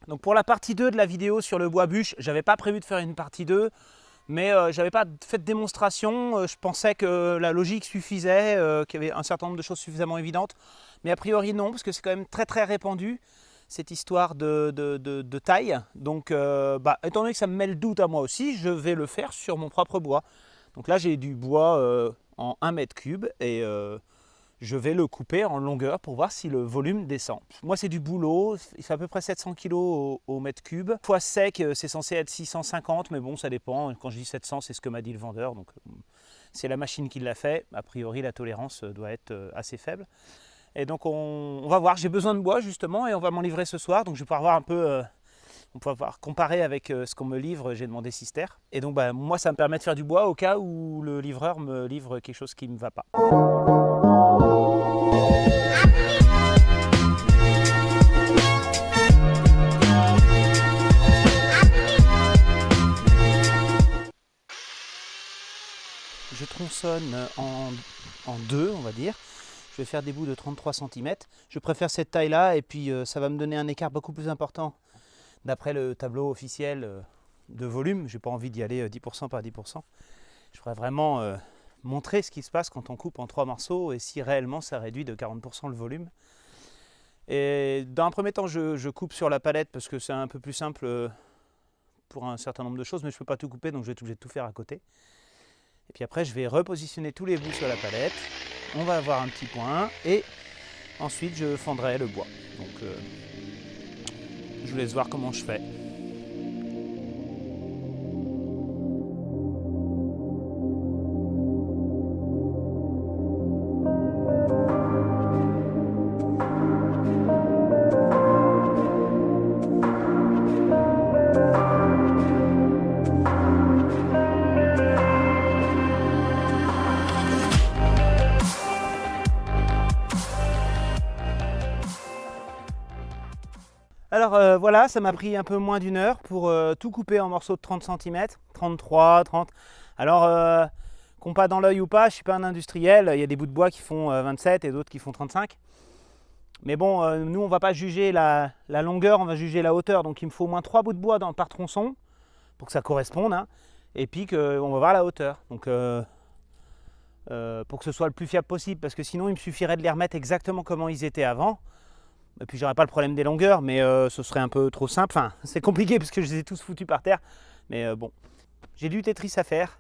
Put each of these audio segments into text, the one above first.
Donc pour la partie 2 de la vidéo sur le bois bûche, j'avais pas prévu de faire une partie 2, mais j'avais pas fait de démonstration. Je pensais que la logique suffisait, qu'il y avait un certain nombre de choses suffisamment évidentes. Mais a priori non, parce que c'est quand même très très répandu, cette histoire de taille. Donc étant donné que ça me met le doute à moi aussi, je vais le faire sur mon propre bois. Donc là j'ai du bois en 1 mètre cube et je vais le couper en longueur pour voir si le volume descend. Moi c'est du bouleau, il fait à peu près 700 kg au mètre cube. Fois sec c'est censé être 650, mais bon ça dépend. Quand je dis 700 c'est ce que m'a dit le vendeur, donc c'est la machine qui l'a fait. A priori la tolérance doit être assez faible. Et donc on va voir, j'ai besoin de bois justement et on va m'en livrer ce soir. Donc je vais pouvoir voir un peu, on peut pouvoir comparer avec ce qu'on me livre, j'ai demandé Sister. Et donc moi ça me permet de faire du bois au cas où le livreur me livre quelque chose qui ne me va pas. Je tronçonne en deux, on va dire. Je vais faire des bouts de 33 cm. Je préfère cette taille-là et puis ça va me donner un écart beaucoup plus important d'après le tableau officiel de volume. Je n'ai pas envie d'y aller 10% par 10%. Je voudrais vraiment montrer ce qui se passe quand on coupe en 3 morceaux et si réellement ça réduit de 40% le volume. Et dans un premier temps, je coupe sur la palette parce que c'est un peu plus simple pour un certain nombre de choses, mais je ne peux pas tout couper, donc je vais être obligé de tout faire à côté. Et puis après, je vais repositionner tous les bouts sur la palette. On va avoir un petit point et ensuite je fendrai le bois. Donc je vous laisse voir comment je fais. Alors voilà, ça m'a pris un peu moins d'1 heure pour tout couper en morceaux de 30 cm, 33, 30. Alors, compas dans l'œil ou pas, je ne suis pas un industriel, il y a des bouts de bois qui font 27 et d'autres qui font 35. Mais bon, nous on ne va pas juger la longueur, on va juger la hauteur. Donc il me faut au moins 3 bouts de bois par tronçon pour que ça corresponde. Hein, et puis on va voir la hauteur. Donc pour que ce soit le plus fiable possible, parce que sinon il me suffirait de les remettre exactement comment ils étaient avant. Et puis j'aurais pas le problème des longueurs, mais ce serait un peu trop simple. Enfin, c'est compliqué parce que je les ai tous foutus par terre. Mais bon, j'ai du Tetris à faire.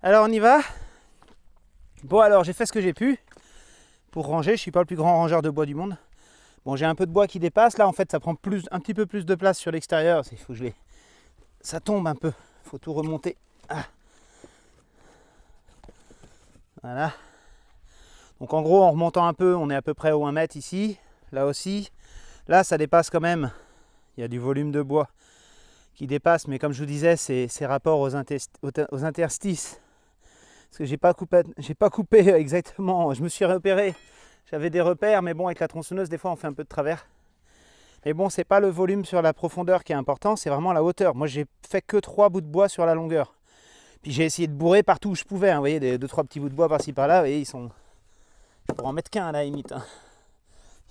Alors on y va. Bon alors j'ai fait ce que j'ai pu pour ranger. Je suis pas le plus grand rangeur de bois du monde. Bon, j'ai un peu de bois qui dépasse. Là en fait ça prend un petit peu plus de place sur l'extérieur. Il faut que ça tombe un peu. Il faut tout remonter. Ah. Voilà. Donc en gros en remontant un peu, on est à peu près au 1 mètre ici. Là aussi. Là ça dépasse quand même. Il y a du volume de bois qui dépasse. Mais comme je vous disais, c'est rapport aux interstices. Parce que j'ai pas coupé exactement. Je me suis repéré. J'avais des repères, mais bon, avec la tronçonneuse, des fois, on fait un peu de travers. Mais bon, c'est pas le volume sur la profondeur qui est important, c'est vraiment la hauteur. Moi, j'ai fait que 3 bouts de bois sur la longueur. Puis j'ai essayé de bourrer partout où je pouvais. Hein. Vous voyez, 2-3 petits bouts de bois par-ci par-là. Vous voyez, ils sont pour en mettre qu'un à la limite. Hein.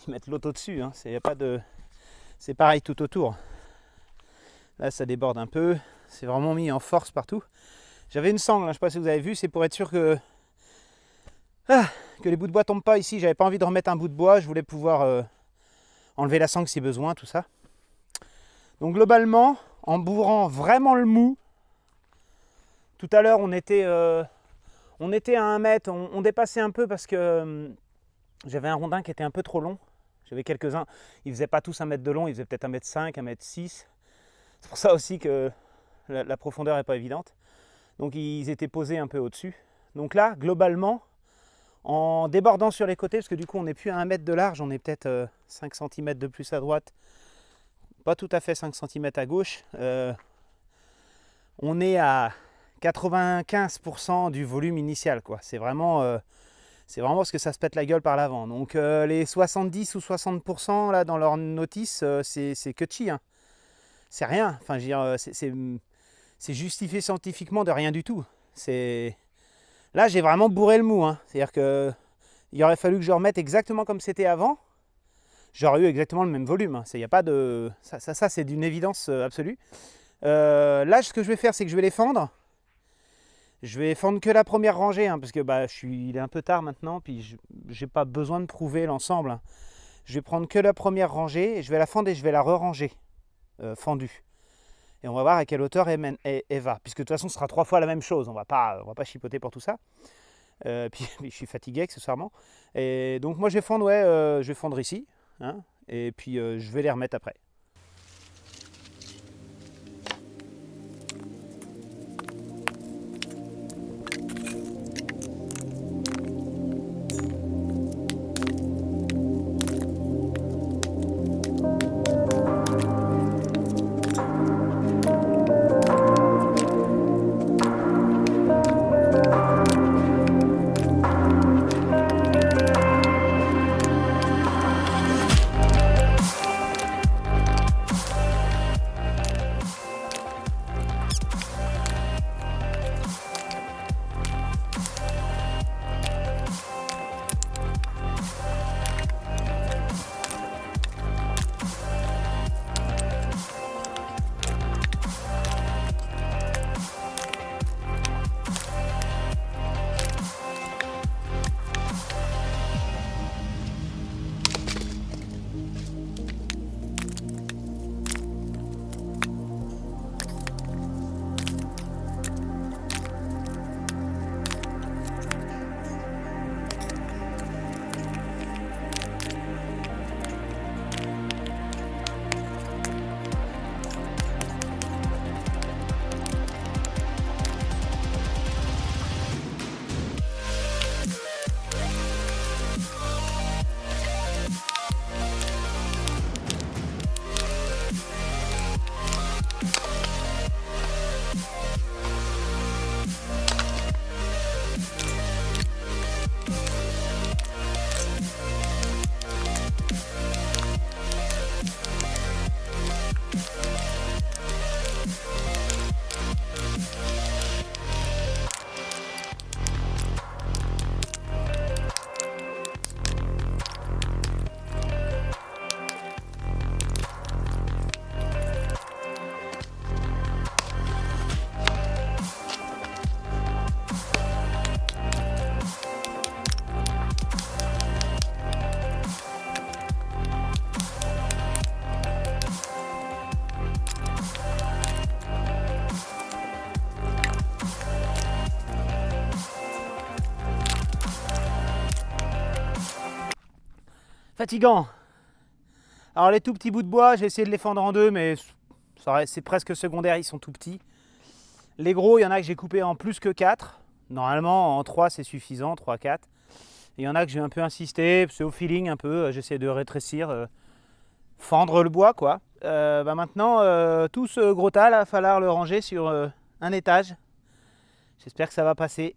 Ils mettent l'autre au-dessus. Hein. C'est pareil tout autour. Là, ça déborde un peu. C'est vraiment mis en force partout. J'avais une sangle, hein, je ne sais pas si vous avez vu, c'est pour être sûr que les bouts de bois ne tombent pas ici. J'avais pas envie de remettre un bout de bois, je voulais pouvoir enlever la sangle si besoin, tout ça. Donc globalement, en bourrant vraiment le mou, tout à l'heure on était à 1 mètre, on dépassait un peu parce que j'avais un rondin qui était un peu trop long. J'avais quelques-uns, ils ne faisaient pas tous 1 mètre de long, ils faisaient peut-être 1,5 m, 1,6 m. C'est pour ça aussi que la profondeur n'est pas évidente. Donc ils étaient posés un peu au-dessus. Donc là, globalement, en débordant sur les côtés, parce que du coup on n'est plus à 1 mètre de large, on est peut-être 5 cm de plus à droite, pas tout à fait 5 cm à gauche, on est à 95% du volume initial, quoi. C'est vraiment parce que ça se pète la gueule par l'avant. Donc les 70 ou 60% là dans leur notice, c'est que chi, hein. C'est rien, enfin je veux dire, c'est justifié scientifiquement de rien du tout. Là, j'ai vraiment bourré le mou. Hein. C'est-à-dire qu'il aurait fallu que je remette exactement comme c'était avant. J'aurais eu exactement le même volume. Hein. Y a pas de... Ça c'est d'une évidence absolue. Là, ce que je vais faire, c'est que je vais les fendre. Je vais fendre que la première rangée, hein, parce que il est un peu tard maintenant, puis je n'ai pas besoin de prouver l'ensemble. Hein. Je vais prendre que la première rangée, et je vais la fendre et je vais la re-ranger, fendue. Et on va voir à quelle hauteur elle va. Puisque de toute façon, ce sera 3 fois la même chose. On va pas chipoter pour tout ça. Puis je suis fatigué accessoirement. Et donc moi, je vais fondre ici. Hein, et puis je vais les remettre après. Fatigant. Alors les tout petits bouts de bois, j'ai essayé de les fendre en deux, mais c'est presque secondaire, ils sont tout petits. Les gros, il y en a que j'ai coupé en plus que 4. Normalement en 3 c'est suffisant, 3-4. Il y en a que j'ai un peu insisté, c'est au feeling un peu, j'essaie de rétrécir, fendre le bois quoi. Maintenant, tout ce gros tas, il va falloir le ranger sur un étage. J'espère que ça va passer.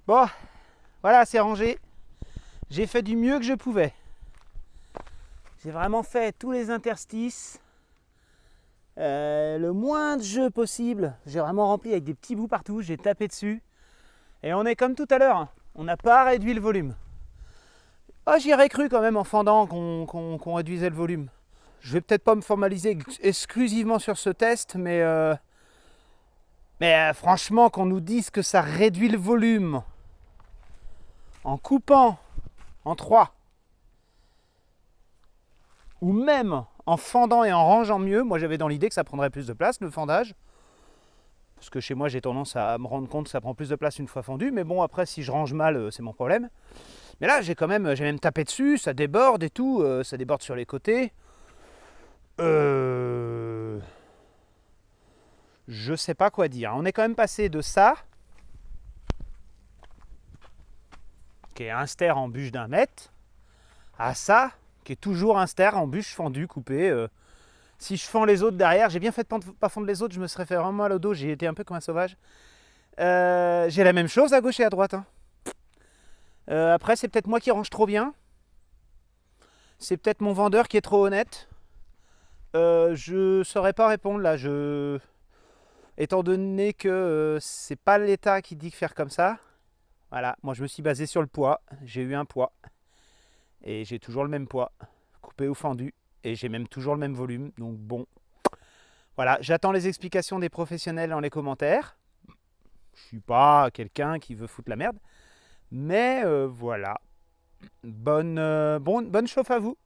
Bon, voilà, c'est rangé. J'ai fait du mieux que je pouvais. J'ai vraiment fait tous les interstices. Le moins de jeu possible. J'ai vraiment rempli avec des petits bouts partout. J'ai tapé dessus. Et on est comme tout à l'heure. On n'a pas réduit le volume. Oh, j'y aurais cru quand même en fendant qu'on réduisait le volume. Je vais peut-être pas me formaliser exclusivement sur ce test, mais franchement, qu'on nous dise que ça réduit le volume en coupant en 3 ou même en fendant et en rangeant mieux, moi j'avais dans l'idée que ça prendrait plus de place le fendage, parce que chez moi j'ai tendance à me rendre compte que ça prend plus de place une fois fendu, mais bon après si je range mal c'est mon problème. Mais là j'ai même tapé dessus, ça déborde et tout, ça déborde sur les côtés. Je sais pas quoi dire. On est quand même passé de ça, qui est un ster en bûche d'1 mètre, à ça, qui est toujours un ster en bûche fendue, coupée. Si je fends les autres derrière, j'ai bien fait de pas fendre les autres, je me serais fait vraiment mal au dos, j'ai été un peu comme un sauvage. J'ai la même chose à gauche et à droite. Après, c'est peut-être moi qui range trop bien. C'est peut-être mon vendeur qui est trop honnête. Je saurais pas répondre là. Étant donné que c'est pas l'État qui dit de faire comme ça. Voilà, moi je me suis basé sur le poids. J'ai eu un poids. Et j'ai toujours le même poids. Coupé ou fendu. Et j'ai même toujours le même volume. Donc bon. Voilà, j'attends les explications des professionnels dans les commentaires. Je suis pas quelqu'un qui veut foutre la merde. Mais voilà. Bonne chauffe à vous.